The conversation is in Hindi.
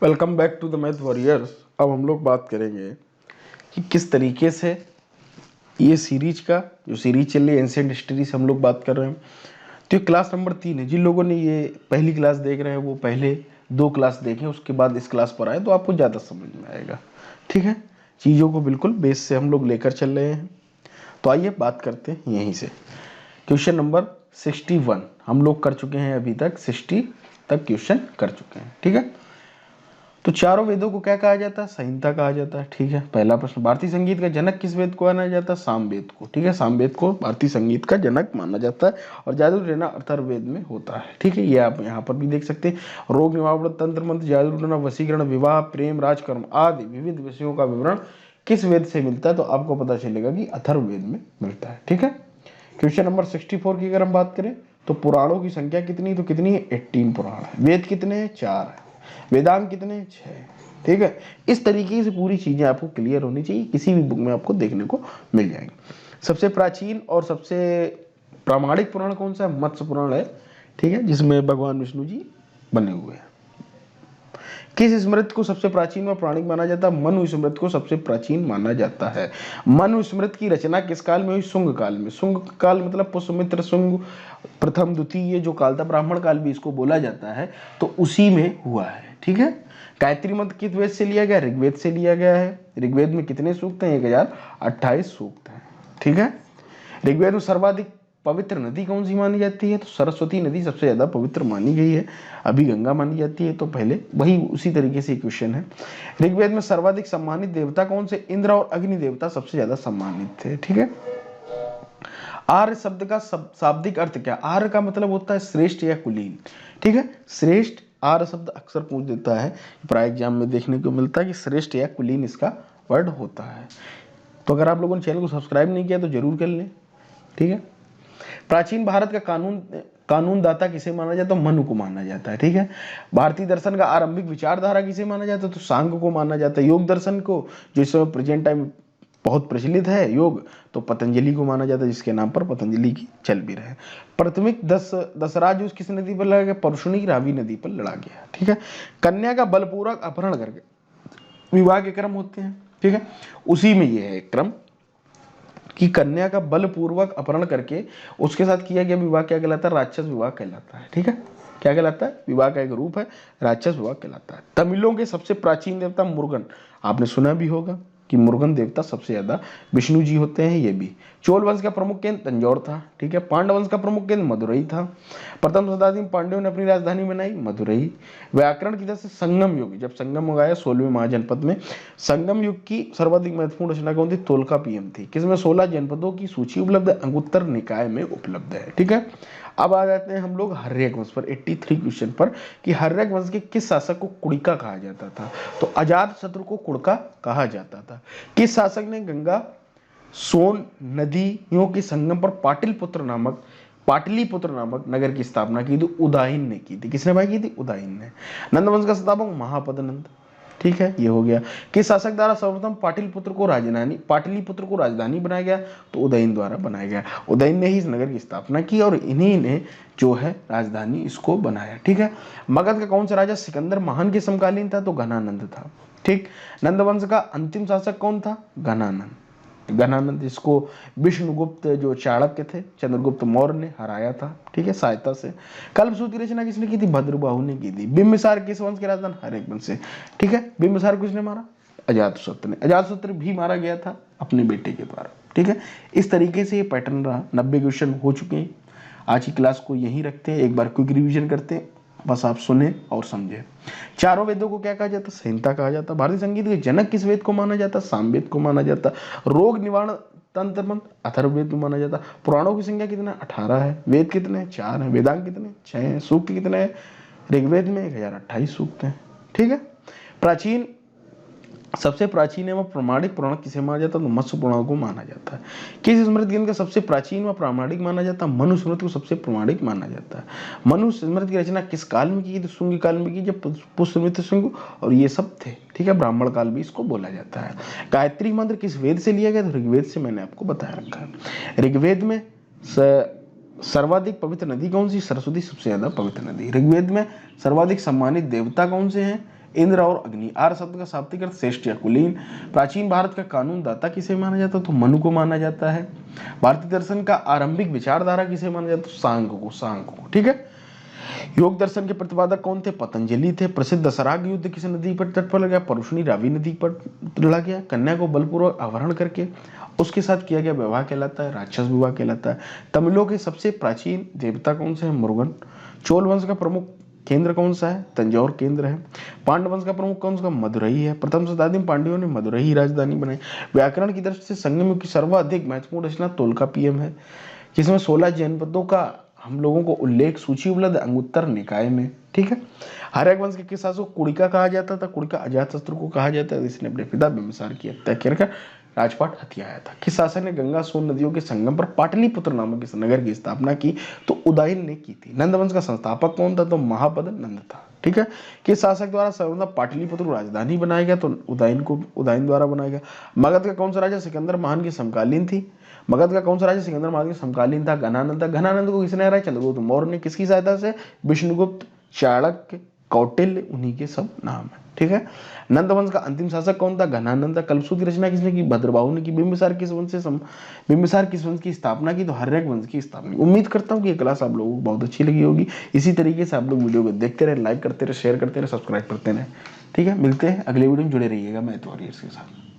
Welcome back to the math warriors. अब हम लोग बात करेंगे कि किस तरीके से ये सीरीज का जो सीरीज चल रही है एंशिएंट हिस्ट्री से हम लोग बात कर रहे हैं। तो ये क्लास नंबर 3 है। जिन लोगों ने ये पहली क्लास देख रहे हैं वो पहले 2 क्लास देखें, उसके बाद इस क्लास पर आए तो आपको ज़्यादा समझ में आएगा। ठीक है, चीज़ों को बिल्कुल बेस से हम लोग लेकर चल रहे हैं। तो आइए बात करते हैं यहीं से। क्वेश्चन नंबर 61 हम लोग कर चुके हैं, अभी तक 60 तक क्वेश्चन कर चुके हैं। ठीक है, तो चारों वेदों को क्या कहा जाता है? संहिता कहा जाता है। ठीक है, पहला प्रश्न, भारतीय संगीत का जनक किस वेद को माना जाता है? सामवेद को। ठीक है, सामवेद को भारतीय संगीत का जनक माना जाता है और जादू टोना अथर्ववेद में होता है। ठीक है, ये आप यहाँ पर भी देख सकते हैं। रोग निवारण, तंत्र मंत्र, जादू टोना, वशीकरण, विवाह, प्रेम, राजकर्म आदि विविध विषयों का विवरण किस वेद से मिलता है? तो आपको पता चलेगा कि अथर्ववेद में मिलता है। ठीक है, क्वेश्चन नंबर 64 की अगर हम बात करें तो पुराणों की संख्या कितनी? तो कितनी है? 18 पुराण है। वेद कितने हैं? 4 है। वेदांत कितने? 6। ठीक है, इस तरीके से पूरी चीजें आपको क्लियर होनी चाहिए, किसी भी बुक में आपको देखने को मिल जाएंगी। सबसे प्राचीन और सबसे प्रामाणिक पुराण कौन सा है? मत्स्य पुराण है। ठीक है, जिसमें भगवान विष्णु जी बने हुए हैं। किस स्मृत को सबसे प्राचीन व प्राणिक माना जाता है? मनु स्मृत को सबसे प्राचीन माना जाता है। मनु स्मृत की रचना किस काल में हुई? शुंग काल में। शुंग काल मतलब पुष्यमित्र शुंग प्रथम द्वितीय जो काल था, ब्राह्मण काल भी इसको बोला जाता है, तो उसी में हुआ है। ठीक है, गायत्री मंत्र किस वेद से लिया गया? ऋग्वेद से लिया गया है। ऋग्वेद में कितने सूक्त हैं? 1028 सूक्त हैं। ठीक है, ऋग्वेद में सर्वाधिक पवित्र नदी कौन सी मानी जाती है? तो सरस्वती नदी सबसे ज्यादा पवित्र मानी गई है। अभी गंगा मानी जाती है, तो पहले वही उसी तरीके से क्वेश्चन है। ऋग्वेद में सर्वाधिक सम्मानित देवता कौन से? इंद्र और अग्नि देवता सबसे ज्यादा सम्मानित थे। ठीक है, आर्य शब्द का शाब्दिक अर्थ क्या? आर्य का मतलब होता है श्रेष्ठ या कुलीन। ठीक है, श्रेष्ठ आर्य शब्द अक्सर पूछ देता है, प्राय एग्जाम में देखने को मिलता है कि श्रेष्ठ या कुलीन इसका वर्ड होता है। तो अगर आप लोगों ने चैनल को सब्सक्राइब नहीं किया तो जरूर कर लें। ठीक है, प्राचीन भारत का कानून दाता किसे माना जाता है? मनु को माना जाता है। ठीक है, भारतीय दर्शन का आरंभिक विचारधारा किसे माना जाता है? तो सांख्य को माना जाता है। योग दर्शन को, जो इस समय प्रेजेंट टाइम बहुत प्रचलित है योग, तो पतंजलि को माना जाता है, जिसके नाम पर पतंजलि की चल भी रहे। प्राथमिक दशराज युद्ध किस नदी पर लड़ा गया? परशुनी रावी नदी पर लड़ा गया। ठीक है, कन्या का बलपूर्वक अपहरण करके विवाह के क्रम होते हैं। ठीक है, उसी में यह है क्रम कि कन्या का बलपूर्वक अपहरण करके उसके साथ किया गया विवाह क्या कहलाता है? राक्षस विवाह कहलाता है। ठीक है, क्या कहलाता है? विवाह का एक रूप है, राक्षस विवाह कहलाता है। तमिलों के सबसे प्राचीन देवता मुरुगन, आपने सुना भी होगा कि मुरुगन देवता सबसे ज्यादा विष्णु जी होते हैं। ये भी चोल वंश का प्रमुख केंद्र तंजौर था। ठीक है, पांडव वंश का प्रमुख केंद्र मदुरई था। प्रथम शताब्दी में पांडवों ने अपनी राजधानी बनाई मदुरई। व्याकरण की तरह से संगम युग, जब संगम हो गया 16वें महाजनपद में, संगम युग की सर्वाधिक महत्वपूर्ण रचना कौन थी? तोलकापियम थी। किसमें? 16 जनपदों की सूची उपलब्ध है, अंगुत्तर निकाय में उपलब्ध है। ठीक है, अब आ जाते हैं हम लोग हर्यक वंश पर, 83 क्वेश्चन पर, कि हर्यक वंश के किस शासक को कुड़िका कहा जाता था? तो अजात शत्रु को कुड़का कहा जाता था। किस शासक ने गंगा सोन नदियों के संगम पर पाटलिपुत्र नामक नगर की स्थापना की थी? उदाहीन ने की थी। किसने भाई की थी? उदाहीन ने। नंदवंश का संस्थापक महापदनंद। ठीक है, ये हो गया। किस शासक द्वारा सर्वप्रथम पाटलिपुत्र को राजधानी बनाया गया? तो उदयन द्वारा बनाया गया। उदयन ने ही इस नगर की स्थापना की और इन्हीं ने जो है राजधानी इसको बनाया। ठीक है, मगध का कौन सा राजा सिकंदर महान के समकालीन था? तो घनानंद था। ठीक, नंदवंश का अंतिम शासक कौन था? घनानंद। इसको विष्णुगुप्त जो चाणक्य थे, चंद्रगुप्त मौर्य ने हराया था। ठीक है, सहायता से। कल्पसूत्र की रचना किसने की थी? भद्रबाहु ने की थी। बिंबिसार किस वंश के राजधानी? हर्यक वंश से। ठीक है, बिंबिसार किसने मारा? अजातशत्रु ने। अजातशत्रु भी मारा गया था अपने बेटे के द्वारा। ठीक है, इस तरीके से ये पैटर्न रहा। 90 क्वेश्चन हो चुके हैं। आज की क्लास को यहीं रखते हैं, एक बार क्विक रिवीजन करते हैं, बस आप सुने और समझे। चारों वेदों को क्या कहा जाता? संहिता कहा जाता। भारतीय संगीत के जनक किस वेद को माना जाता? सामवेद को माना जाता। रोग निवारण तंत्र मंत्र अथर्ववेद को माना जाता। पुराणों की संख्या कितना? 18 है। वेद कितने? 4 है। वेदांत कितने? 6 है। सूक्त कितने हैं? ऋग्वेद में 1028 सूक्त हैं। ठीक है, प्राचीन सबसे प्राचीन एवं प्रामाणिक पुराण किसे माना जाता है? तो मत्स्य पुराण को माना जाता है। किस स्मृति ग्रंथ का सबसे प्राचीन व प्रामाणिक माना जाता है? मनु स्मृति को सबसे प्रामाणिक माना जाता है। मनु स्मृति की रचना किस काल में की? तो शुंग काल में की, जब पुष्यमित्र शुंग और ये सब थे। ठीक है, ब्राह्मण काल भी इसको बोला जाता है। गायत्री मंत्र किस वेद से लिया गया? तो ऋग्वेद से, मैंने आपको बताया रखा है। ऋग्वेद में सर्वाधिक पवित्र नदी कौन सी? सरस्वती सबसे ज्यादा पवित्र नदी। ऋग्वेद में सर्वाधिक सम्मानित देवता कौन से हैं? इंद्र और अग्नि। आर्य शब्द का शाब्दिक अर्थ श्रेष्ठ या कुलीन। प्राचीन भारत का कानून दाता किसे माना जाता है? तो मनु को माना जाता है। भारतीय दर्शन का आरंभिक विचारधारा किसे माना जाता है? सांख्य को। ठीक है। योग दर्शन के प्रतिपादक कौन थे? पतंजलि थे। प्रसिद्ध सराग युद्ध किस नदी पर तट पर लगा? परुष्णी रावी नदी पर लड़ा गया। कन्या को बलपूर्वक अपहरण करके उसके साथ किया गया विवाह कहलाता है, राक्षस विवाह कहलाता है। तमिलों के सबसे प्राचीन देवता कौन से हैं? मुरुगन। चोल वंश का प्रमुख केंद्र कौन सा है? तंजौर केंद्र है। पांडव वंश का प्रमुख कौन सा? मदुरई है। प्रथम शताब्दी में पांड्यों ने मदुरई राजधानी बनाई। व्याकरण की दृष्टि से संगम युग की सर्वाधिक महत्वपूर्ण रचना तोलकापियम है, जिसमें 16 जनपदों का हम लोगों को उल्लेख सूची उपलब्ध अंगुत्तर निकाय में। ठीक है। हर्यक वंश के किस शासक को कुड़िका कहा जाता था? कुड़िका अजातशत्रु को कहा जाता है, इसने अपने पिता बिंबिसार की हत्या कर राजपाट हथियाया था। किस शासक ने गंगा सोन नदियों के संगम पर पाटलिपुत्र नामक इस नगर की स्थापना की? तो उदयन ने की थी। नंद वंश का संस्थापक कौन था? तो महापद नंद था। ठीक है। किस शासक द्वारा सर्वप्रथम पाटलिपुत्र को राजधानी बनाया गया? तो उदयन द्वारा बनाया गया। मगध का कौन सा राजा सिकंदर महान की समकालीन थी? मगध का कौन सा राजा सिकंदर महान के समकालीन था? घनानंद था। घनानंद को किसने हराया? चंद्रगुप्त मौर्य ने। किसकी सहायता से? विष्णुगुप्त, चाणक्य, कौटिल्य, उन्हीं के सब नाम है। ठीक है। नंद वंश का अंतिम शासक कौन था? घनानंद। कल्पसूत्र की रचना किसने की? भद्रबाहु ने की। बिंबिसार किस वंश की स्थापना की? तो हर्यक वंश की स्थापना। उम्मीद करता हूँ कि ये क्लास आप लोगों को बहुत अच्छी लगी होगी। इसी तरीके से आप लोग वीडियो को देखते रहे, लाइक करते रहे, शेयर करते रहे, सब्सक्राइब करते रहे। ठीक है। मिलते हैं अगले वीडियो में, जुड़े रहिएगा मैथ वॉरियर्स के साथ।